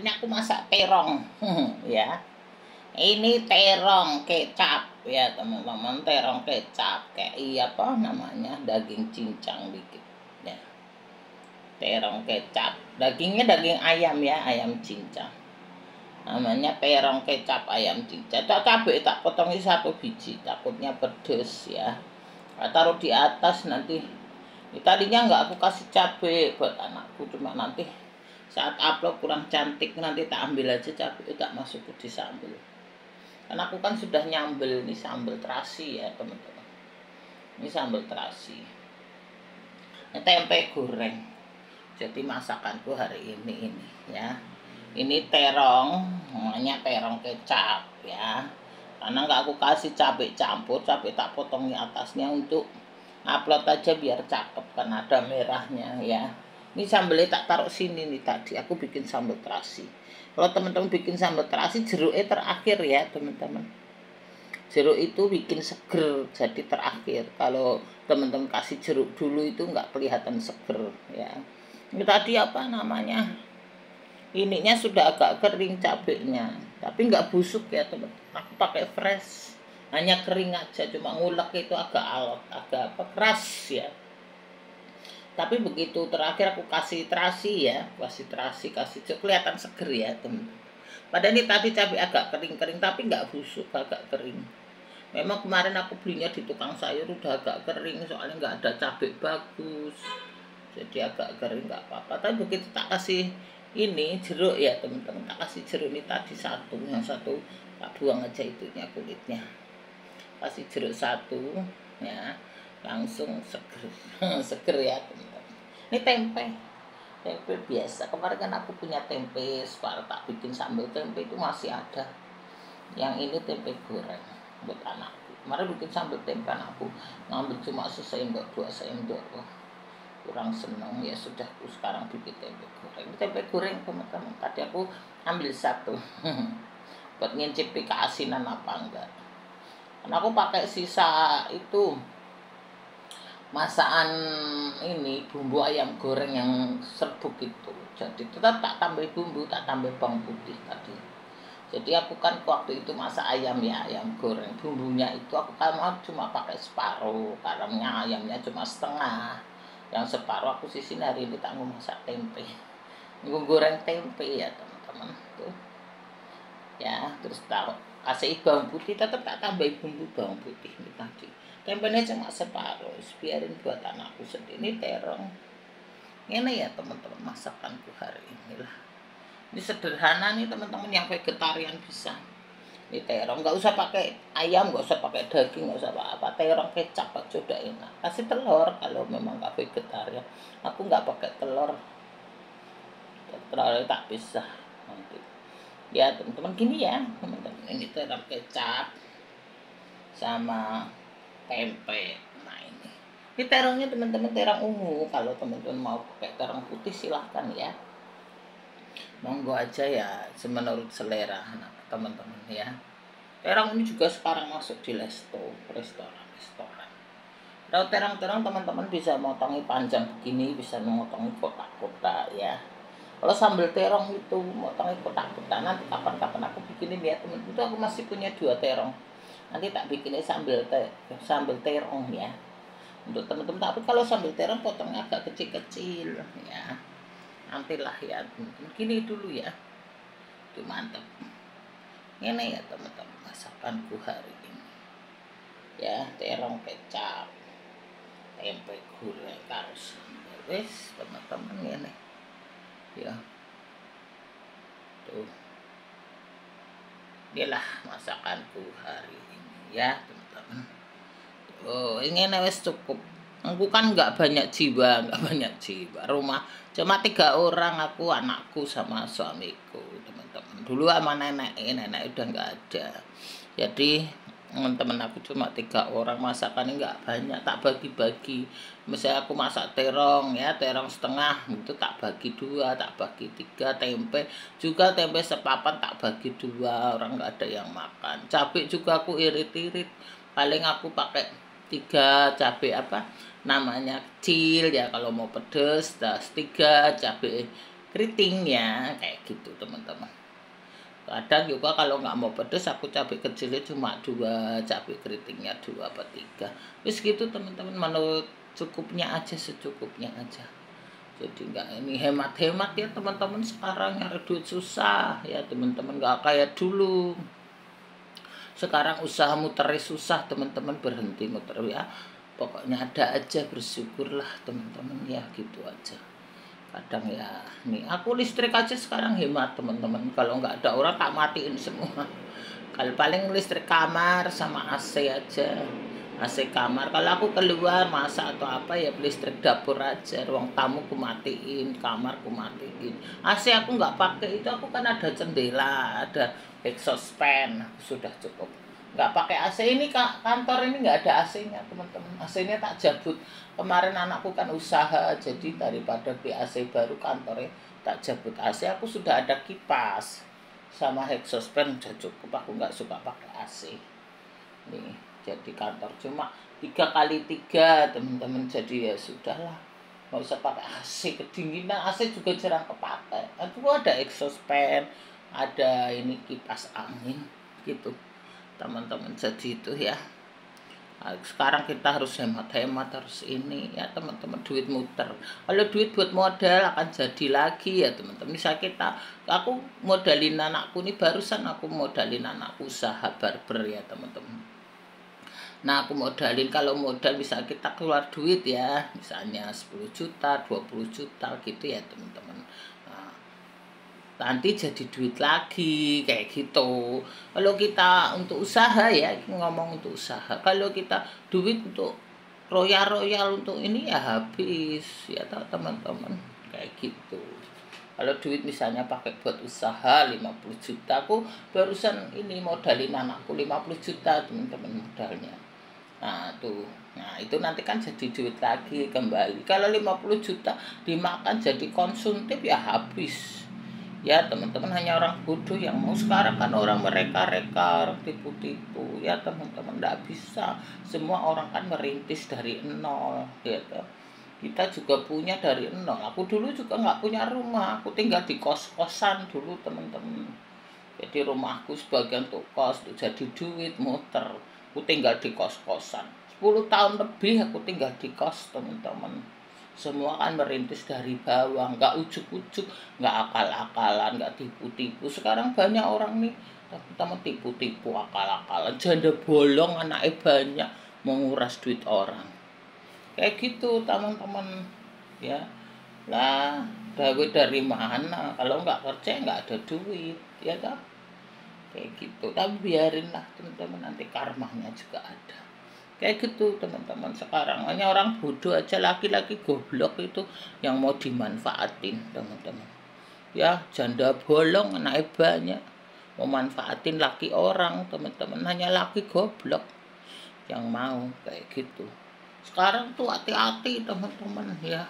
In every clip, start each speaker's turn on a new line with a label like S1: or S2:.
S1: ini aku masak terong. Ya, ini terong kecap ya teman-teman, terong kecap kayak apa namanya, daging cincang dikit ya. Terong kecap, dagingnya daging ayam ya, ayam cincang, namanya terong kecap ayam cincang. Cabai tak potongi 1 biji, takutnya pedes ya. Taruh di atas nanti. Tadinya nggak aku kasih cabai buat anakku, cuma nanti saat upload kurang cantik, nanti tak ambil aja cabai, tak masuk di sambal. Karena aku kan sudah nyambel, ini sambal terasi ya teman-teman. Ini sambal terasi. Ini tempe goreng. Jadi masakanku hari ini ya. Ini terong, namanya terong kecap ya. Karena nggak aku kasih cabai campur, cabai tak potong di atasnya untuk upload aja biar cakep, kan ada merahnya ya. Ini sambelnya tak taruh sini nih, tadi aku bikin sambal terasi. Kalau teman-teman bikin sambal terasi, jeruknya terakhir ya teman-teman. Jeruk itu bikin seger, jadi terakhir. Kalau teman-teman kasih jeruk dulu itu nggak kelihatan seger ya. Ini tadi apa namanya, ininya sudah agak kering cabenya, tapi nggak busuk ya teman-teman. Aku pakai fresh, hanya kering aja, cuma ngulek itu agak alot, agak apa, keras ya. Tapi begitu terakhir aku kasih terasi ya, kasih terasi, kasih kelihatan seger ya teman-teman. Padahal ini tadi cabai agak kering-kering, tapi nggak busuk, agak kering. Memang kemarin aku belinya di tukang sayur udah agak kering, soalnya nggak ada cabai bagus, jadi agak kering, nggak apa-apa. Tapi begitu tak kasih ini jeruk ya teman-teman, tak kasih jeruk ini tadi satu, yang satu tak buang aja itunya, kulitnya. Kasih jeruk satu ya, langsung seger. Seger ya teman-teman. Ini tempe biasa. Kemarin kan aku punya tempe separuh, tak bikin sambal tempe itu masih ada. Yang ini tempe goreng buat anakku. Kemarin bikin sambal tempe, anakku ngambil cuma sesendok 2 sendok. Kurang seneng ya, sudah aku sekarang bikin tempe goreng. Tempe goreng teman-teman, tadi aku ambil 1 buat ngincipi keasinan apa enggak. Karena aku pakai sisa itu masakan ini bumbu ayam goreng yang serbuk itu, jadi tetap tak tambah bumbu, tak tambah bawang putih tadi. Jadi aku kan waktu itu masak ayam ya, ayam goreng, bumbunya itu aku kan cuma pakai separuh, garamnya ayamnya cuma setengah, yang separuh aku sisin hari ini tak mau masak tempe, mau goreng tempe ya teman-teman tuh ya. Terus taruh kasih bawang putih, tetap tak tambah bumbu bawang putih ini tadi. Tempenya cuma separuh, biarin buat anakku sendiri. Ini terong ini ya teman-teman, masakanku hari ini lah. Ini sederhana nih teman-teman, yang vegetarian bisa. Ini terong, nggak usah pakai ayam, nggak usah pakai daging, nggak usah apa-apa. Terong kecap aja udah enak. Kasih telur kalau memang nggak vegetarian. Aku nggak pakai telur, telur tak bisa nanti. Ya teman-teman, gini ya teman-teman, ini terong kecap sama tempe. Nah ini terongnya teman-teman, terong ungu. Kalau teman-teman mau pakai terong putih silahkan ya, monggo aja ya, semenurut selera teman-teman ya. Terong ini juga sekarang masuk di restoran. Kalau terong teman-teman bisa motongi panjang begini, bisa motongi kotak-kotak ya. Kalau sambal terong itu motongi kotak-kotak, nanti kapan-kapan aku bikinin ya teman-teman. Itu aku masih punya 2 terong, nanti tak bikinnya sambal terong ya untuk teman-teman. Tapi kalau sambal terong potongnya agak kecil-kecil ya, nantilah ya teman-teman. Gini dulu ya, itu mantap. Ini ya teman-teman, masakanku hari ini ya, terong kecap, tempe goreng karo sambal. Wes teman-teman, ini ya tuh, inilah masakanku hari ini ya teman-teman. Oh ini wes cukup. Aku kan nggak banyak jiwa, rumah cuma 3 orang, aku, anakku sama suamiku teman-teman. Dulu sama nenek udah nggak ada, jadi teman-teman aku cuma 3 orang, masakannya nggak banyak, tak bagi-bagi. Misalnya aku masak terong ya, terong setengah itu tak bagi 2, tak bagi 3. Tempe juga, tempe sepapan tak bagi 2, orang nggak ada yang makan. Cabai juga aku irit-irit, paling aku pakai 3 cabai apa namanya kecil ya, kalau mau pedes. 3 cabai keritingnya kayak gitu teman-teman. Kadang juga kalau nggak mau pedes aku cabai kecilnya cuma 2, cabai keritingnya 2 apa 3. Terus gitu teman-teman, menurut cukupnya aja, secukupnya aja. Jadi nggak ini hemat-hemat ya teman-teman, sekarang nyari duit susah ya teman-teman, nggak kayak dulu. Sekarang usaha muternya susah teman-teman, berhenti muter ya. Pokoknya ada aja, bersyukurlah teman-teman ya, gitu aja. Kadang ya nih aku listrik aja sekarang hemat teman-teman, kalau nggak ada orang tak matiin semua. Kalau paling listrik kamar sama AC aja, AC kamar. Kalau aku keluar masak atau apa ya listrik dapur aja, ruang tamu ku matiin, kamar ku matiin. AC aku nggak pakai, itu aku kan ada jendela, ada exhaust fan, sudah cukup. Nggak pakai AC ini, kantor ini nggak ada AC-nya teman-teman, AC-nya tak jabut. Kemarin anakku kan usaha, jadi daripada beli AC baru kantornya tak jabut AC, aku sudah ada kipas sama exhaust fan udah cukup. Aku nggak suka pakai AC nih, jadi kantor cuma 3x3 teman-teman, jadi ya sudahlah, nggak usah pakai AC, kedinginan AC juga jarang kepakai. Aku ada exhaust fan, ada ini kipas angin gitu teman-teman. Jadi itu ya, sekarang kita harus hemat-hemat, harus ini ya teman-teman, duit muter. Kalau duit buat modal akan jadi lagi ya teman-teman. Misal aku modalin anakku nih, barusan aku modalin anakku usaha barber ya teman-teman. Nah aku modalin, kalau modal bisa kita keluar duit ya, misalnya 10 juta 20 juta gitu ya teman-teman. Nanti jadi duit lagi kayak gitu. Kalau kita untuk usaha ya, ngomong untuk usaha, kalau kita duit untuk royal untuk ini ya habis ya teman-teman, kayak gitu. Kalau duit misalnya pakai buat usaha 50 juta, aku barusan ini modalin anakku 50 juta teman-teman modalnya. Nah itu nanti kan jadi duit lagi kembali. Kalau 50 juta dimakan jadi konsumtif ya habis ya teman-teman. Hanya orang bodoh yang mau. Sekarang kan orang mereka-reka, tipu-tipu ya teman-teman, nggak bisa. Semua orang kan merintis dari nol gitu. Kita juga punya dari nol. Aku dulu juga nggak punya rumah, aku tinggal di kos-kosan dulu teman-teman. Jadi rumahku sebagian untuk kos, untuk jadi duit muter. Aku tinggal di kos-kosan 10 tahun lebih, aku tinggal di kos teman-teman. Semua kan merintis dari bawah, nggak ujuk-ujuk, nggak akal-akalan, nggak tipu-tipu. Sekarang banyak orang nih teman-teman tipu-tipu, akal-akalan, janda bolong, anaknya banyak, menguras duit orang kayak gitu teman-teman ya. Lah duit dari mana, kalau nggak kerja nggak ada duit ya kan, kayak gitu. Tapi biarin lah teman-teman, nanti karmanya juga ada kayak gitu teman-teman. Sekarang hanya orang bodoh aja, laki-laki goblok itu yang mau dimanfaatin teman-teman ya. Janda bolong anaknya banyak, mau manfaatin laki orang teman-teman. Hanya laki goblok yang mau kayak gitu. Sekarang tuh hati-hati teman-teman ya,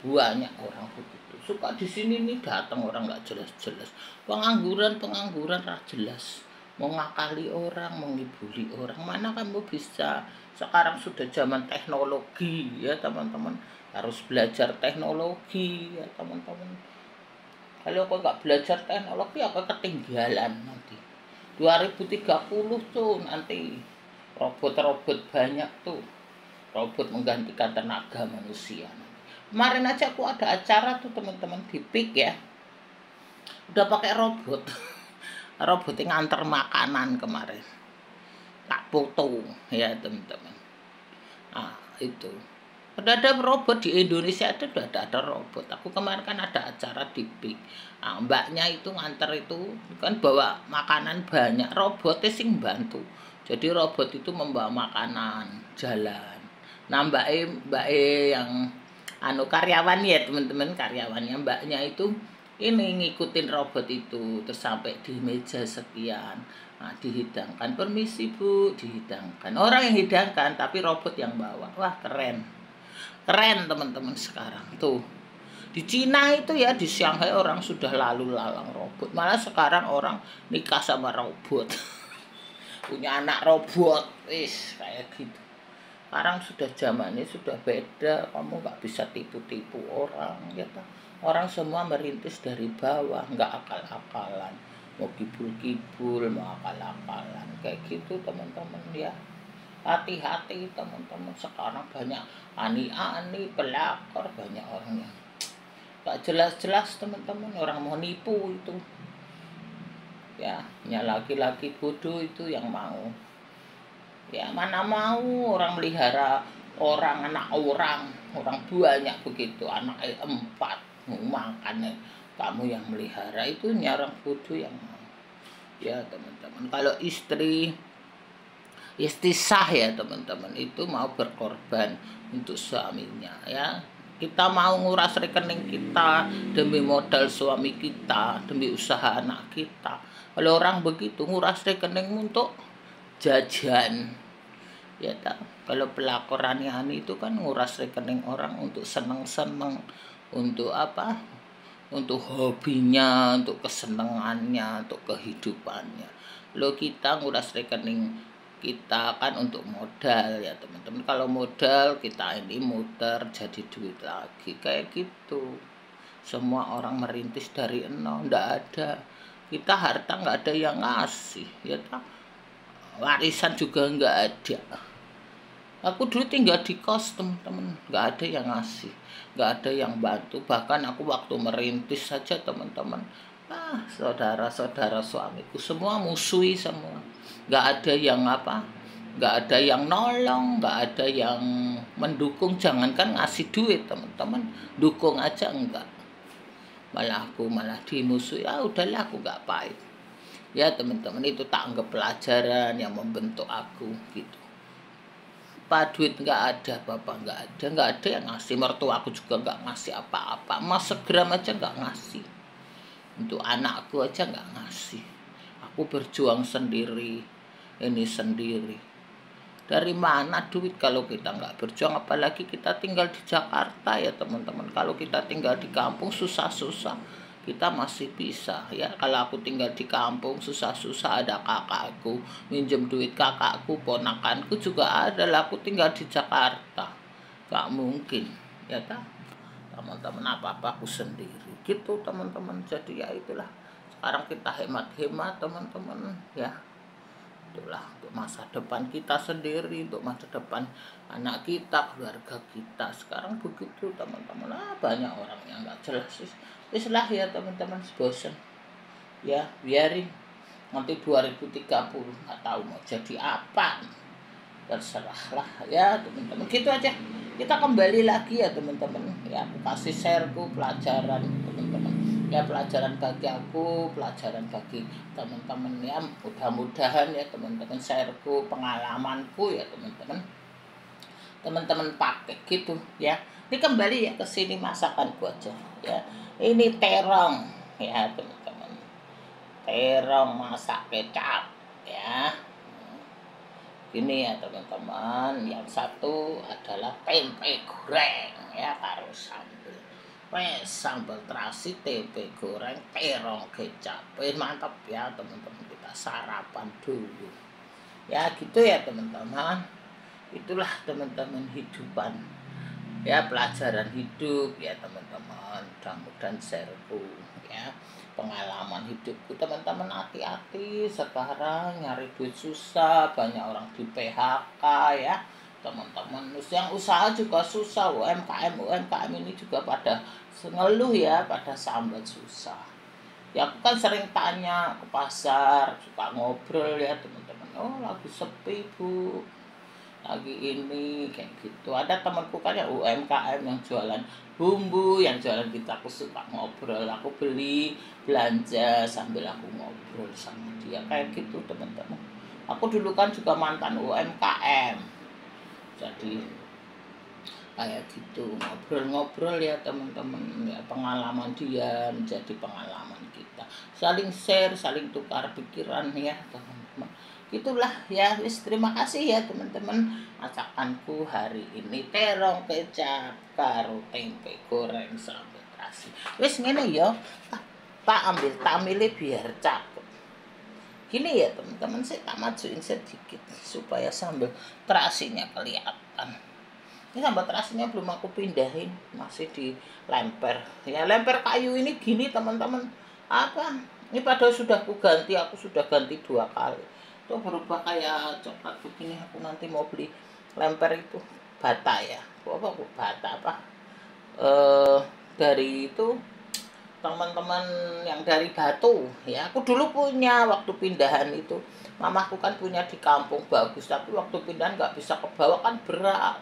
S1: banyak orang begitu. Suka di sini nih datang orang nggak jelas-jelas, pengangguran nggak jelas, mau ngakali orang, mau ngibuli orang. Mana kamu bisa? Sekarang sudah zaman teknologi ya teman-teman, harus belajar teknologi ya teman-teman. Kalau kau nggak belajar teknologi, aku ketinggalan nanti. 2030 tuh nanti robot-robot banyak tuh, robot menggantikan tenaga manusia. Kemarin aja aku ada acara tuh teman-teman di PIK ya, udah pakai robot. Robot yang nganter makanan kemarin, tak foto ya teman-teman. Itu udah ada robot di Indonesia, itu udah ada robot. Aku kemarin kan ada acara di PIK, mbaknya itu nganter itu kan bawa makanan banyak, robotnya sing bantu. Jadi robot itu membawa makanan jalan. Nah mbak yang karyawan ya teman-teman, karyawannya mbaknya itu ini ngikutin robot itu, terus sampai di meja sekian. Nah dihidangkan, permisi bu, dihidangkan. Orang yang hidangkan tapi robot yang bawa. Wah keren teman-teman. Sekarang tuh di Cina itu ya, di Shanghai orang sudah lalu lalang robot. Malah sekarang orang nikah sama robot. Punya anak robot, kayak gitu. Sekarang sudah zamannya sudah beda, kamu nggak bisa tipu-tipu orang ya. Orang semua merintis dari bawah, nggak akal-akalan. Mau kibul-kibul, mau akal-akalan. Kayak gitu teman-teman ya. Hati-hati teman-teman, sekarang banyak ani-ani, pelakor, banyak orang yang gak jelas-jelas teman-teman, orang mau nipu itu. Ya, laki-laki bodoh itu yang mau. Ya, mana mau orang melihara orang, anak orang banyak begitu, anak 4 makan kamu yang melihara, itu orang bodoh yang mau. Ya teman-teman, kalau istri sah ya teman-teman, itu mau berkorban untuk suaminya ya. Kita mau nguras rekening kita demi modal suami kita, demi usaha anak kita. Kalau orang begitu nguras rekening untuk jajan ya tak. Kalau pelakor ani-ani itu kan nguras rekening orang untuk seneng-seneng, untuk apa, untuk hobinya, untuk kesenangannya, untuk kehidupannya. Lo kita nguras rekening kita kan untuk modal ya teman-teman. Kalau modal kita ini muter jadi duit lagi kayak gitu. Semua orang merintis dari nol, ndak ada. Kita harta nggak ada yang ngasih ya tak. Warisan juga nggak ada. Aku dulu tinggal di kos teman-teman, nggak ada yang ngasih, nggak ada yang bantu. Bahkan aku waktu merintis saja teman-teman, saudara-saudara suamiku semua musuhi semua. Nggak ada yang apa, nggak ada yang nolong, nggak ada yang mendukung. Jangankan ngasih duit teman-teman, dukung aja enggak. Malah aku malah dimusuhi. Ya udahlah, aku nggak pahit. Ya teman-teman, itu tak anggap pelajaran yang membentuk aku gitu. Pak, duit nggak ada, bapak nggak ada yang ngasih. Mertua aku juga nggak ngasih apa-apa, mas segram aja nggak ngasih. Untuk anakku aja nggak ngasih. Aku berjuang sendiri, ini sendiri. Dari mana duit kalau kita nggak berjuang? Apalagi kita tinggal di Jakarta ya teman-teman. Kalau kita tinggal di kampung susah-susah, kita masih bisa ya. Kalau aku tinggal di kampung susah-susah, ada kakakku minjem duit, kakakku, ponakanku juga ada lah. Aku tinggal di Jakarta, gak mungkin ya tak teman-teman, apa-apa aku sendiri gitu teman-teman. Jadi ya itulah, sekarang kita hemat-hemat teman-teman ya. Itulah untuk masa depan kita sendiri, untuk masa depan anak kita, keluarga kita. Sekarang begitu teman-teman. Banyak orang yang nggak jelas. Islah ya teman-teman, bosan ya, biarin nanti 2030 nggak tahu mau jadi apa, terserahlah ya teman-teman. Gitu aja, kita kembali lagi ya teman-teman ya. Aku kasih shareku pelajaran teman-teman ya, pelajaran bagi aku, pelajaran bagi teman-teman ya. Mudah-mudahan ya teman-teman, shareku, pengalamanku ya teman-teman pakai gitu ya. Ini kembali ya ke sini, masakanku aja ya. Ini terong ya teman-teman, terong masak kecap ya. Ini ya teman-teman. Yang satu adalah tempe goreng ya, karo sambal. Sambal terasi, tempe goreng, terong kecap. Mantap ya teman-teman, kita sarapan dulu. Ya gitu ya teman-teman. Itulah teman-teman hidupan ya, pelajaran hidup ya teman-teman. Mudah-mudahan shareku ya, pengalaman hidupku teman-teman. Hati-hati, sekarang nyari duit susah, banyak orang di PHK ya teman-teman. Yang usaha juga susah, UMKM ini juga pada ngeluh ya, pada sambat susah ya. Aku kan sering tanya ke pasar, suka ngobrol ya teman-teman. Oh lagi sepi bu, lagi ini kayak gitu. Ada temanku kan ya UMKM yang jualan bumbu, yang jualan kita. Aku suka ngobrol, aku beli, belanja sambil aku ngobrol sama dia kayak gitu teman-teman. Aku dulu kan juga mantan UMKM, jadi kayak gitu, ngobrol-ngobrol ya teman-teman ya. Pengalaman dia menjadi pengalaman kita, saling share, saling tukar pikiran ya teman-teman. Itulah ya, wis, terima kasih ya teman-teman. Masakanku hari ini terong kecap karo tempe goreng sambal terasi. Wis ngene ya. Tak ambil, tak milih biar cakep. Gini ya teman-teman, saya tak majuin sedikit supaya sambal terasinya kelihatan. Ini sambat terasinya belum aku pindahin, masih di lemper. Ya lemper kayu ini gini teman-teman. Apa? Ini padahal sudah aku ganti, aku sudah ganti 2 kali. Itu berubah kayak coklat begini. Aku nanti mau beli lemper itu bata ya. Apa bata apa? Dari itu teman-teman yang dari Batu ya, aku dulu punya waktu pindahan itu. Mamaku kan punya di kampung bagus, tapi waktu pindahan nggak bisa ke bawah kan berat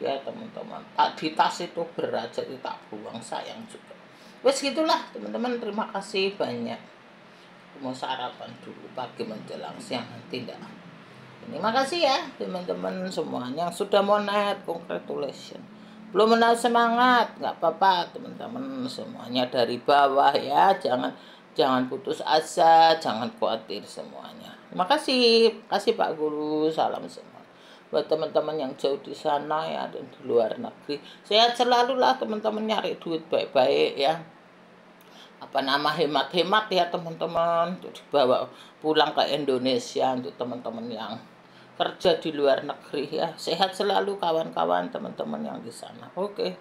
S1: ya teman-teman. Di tas itu berat, jadi tak buang, sayang juga. Wes gitulah teman-teman, terima kasih banyak. Aku mau sarapan dulu pagi menjelang siang nanti ndak. Terima kasih ya teman-teman semuanya yang sudah mau naik, congratulations. Belum menang semangat, nggak apa-apa teman-teman semuanya dari bawah ya, jangan putus asa, jangan khawatir semuanya. Terima kasih Pak Guru, salam semua buat teman-teman yang jauh di sana ya dan di luar negeri. Sehat selalu lah teman-teman, nyari duit baik-baik ya. Apa nama, hemat-hemat ya teman-teman, untuk dibawa pulang ke Indonesia untuk teman-teman yang kerja di luar negeri ya. Sehat selalu kawan-kawan teman-teman yang di sana. Oke.